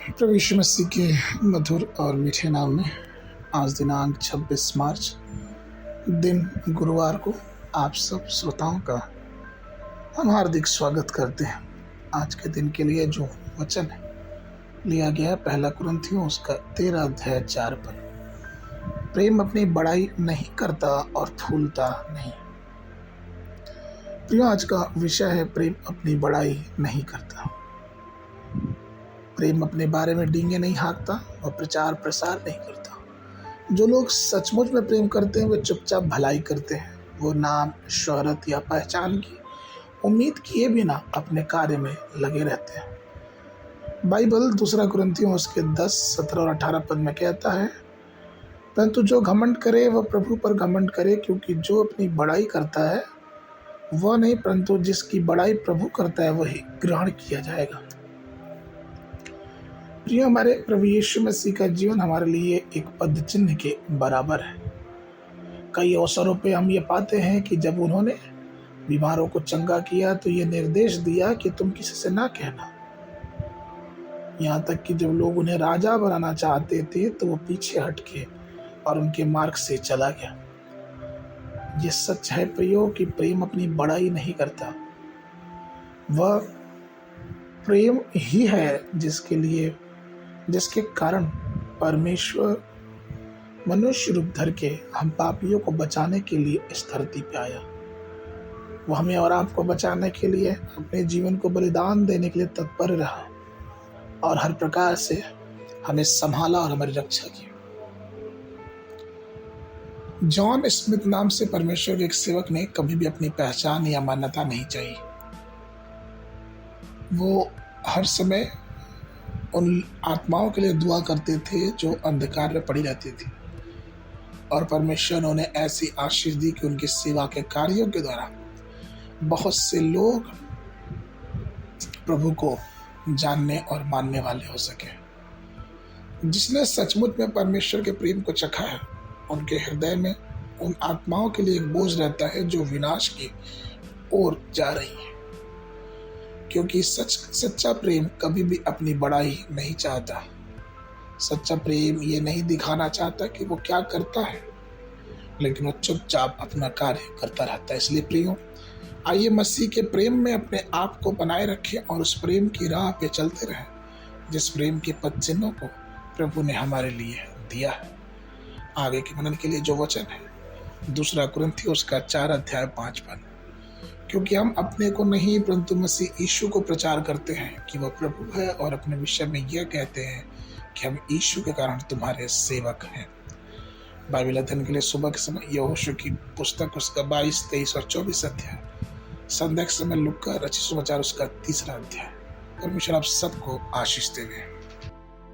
प्रभु यीशु मसीह के मधुर और मीठे नाम में आज दिनांक 26 मार्च दिन गुरुवार को आप सब श्रोताओं का हम हार्दिक स्वागत करते हैं। आज के दिन के लिए जो वचन लिया गया है पहला कुरिन्थियों उसका 13 अध्याय 4 पद। प्रेम अपनी बड़ाई नहीं करता और फूलता नहीं। प्रिय, आज का विषय है प्रेम अपनी बड़ाई नहीं करता। प्रेम अपने बारे में डींगे नहीं हाँकता और प्रचार प्रसार नहीं करता। जो लोग सचमुच में प्रेम करते हैं वे चुपचाप भलाई करते हैं। वो नाम, शोहरत या पहचान की उम्मीद किए बिना अपने कार्य में लगे रहते हैं। बाइबल दूसरा कुरिन्थियों उसके 10, 17 और 18 पद में कहता है, परंतु जो घमंड करे वह प्रभु पर घमंड करे, क्योंकि जो अपनी बड़ाई करता है वह नहीं, परंतु जिसकी बड़ाई प्रभु करता है वही ग्रहण किया जाएगा। प्रिय, हमारे प्रभु यीशु मसीह का जीवन हमारे लिए एक पद चिन्ह के बराबर है। कई अवसरों पे हम ये पाते हैं कि जब उन्होंने बीमारों को चंगा किया तो ये निर्देश दिया कि तुम किसी से ना कहना। यहाँ तक कि जब लोग उन्हें राजा बनाना चाहते थे तो वो पीछे हटके और उनके मार्ग से चला गया। ये सच है प्रियो कि प्रेम अपनी बड़ाई नहीं करता। वह प्रेम ही है जिसके कारण परमेश्वर मनुष्य रूप धर के हम पापियों को बचाने के लिए इस धरती पे आया। वो हमें और आपको बचाने के लिए अपने जीवन को बलिदान देने के लिए तत्पर रहा और हर प्रकार से हमें संभाला और हमारी रक्षा की। जॉन स्मिथ नाम से परमेश्वर के एक सेवक ने कभी भी अपनी पहचान या मान्यता नहीं चाहिए। वो हर समय उन आत्माओं के लिए दुआ करते थे जो अंधकार में पड़ी रहती थी, और परमेश्वर ने उन्हें ऐसी आशीष दी कि उनकी सेवा के कार्यों के द्वारा बहुत से लोग प्रभु को जानने और मानने वाले हो सके। जिसने सचमुच में परमेश्वर के प्रेम को चखा है, उनके हृदय में उन आत्माओं के लिए एक बोझ रहता है जो विनाश की ओर जा रही है, क्योंकि सच्चा प्रेम कभी भी अपनी बड़ाई नहीं चाहता। सच्चा प्रेम ये नहीं दिखाना चाहता कि वो क्या करता है, लेकिन वो चुपचाप अपना कार्य करता रहता है। इसलिए प्रियो, आइए मसीह के प्रेम में अपने आप को बनाए रखें और उस प्रेम की राह पे चलते रहें जिस प्रेम के पद चिन्हों को प्रभु ने हमारे लिए दिया है। आगे के मनन के लिए जो वचन है दूसरा कुरिन्थियों उसका 4 अध्याय 5 पद। क्योंकि हम अपने को नहीं परंतु मसीह यीशु को प्रचार करते हैं कि वह प्रभु है, और अपने विषय में यह कहते हैं कि हम यीशु के कारण तुम्हारे सेवक हैं। बाइबल अध्ययन के लिए सुबह के समय यहोशू की पुस्तक उसका 22, 23 और 24 अध्याय, संध्या के समय लुका रचित सुसमाचार उसका 3 अध्याय। परमेश्वर आप सबको आशीष देवे।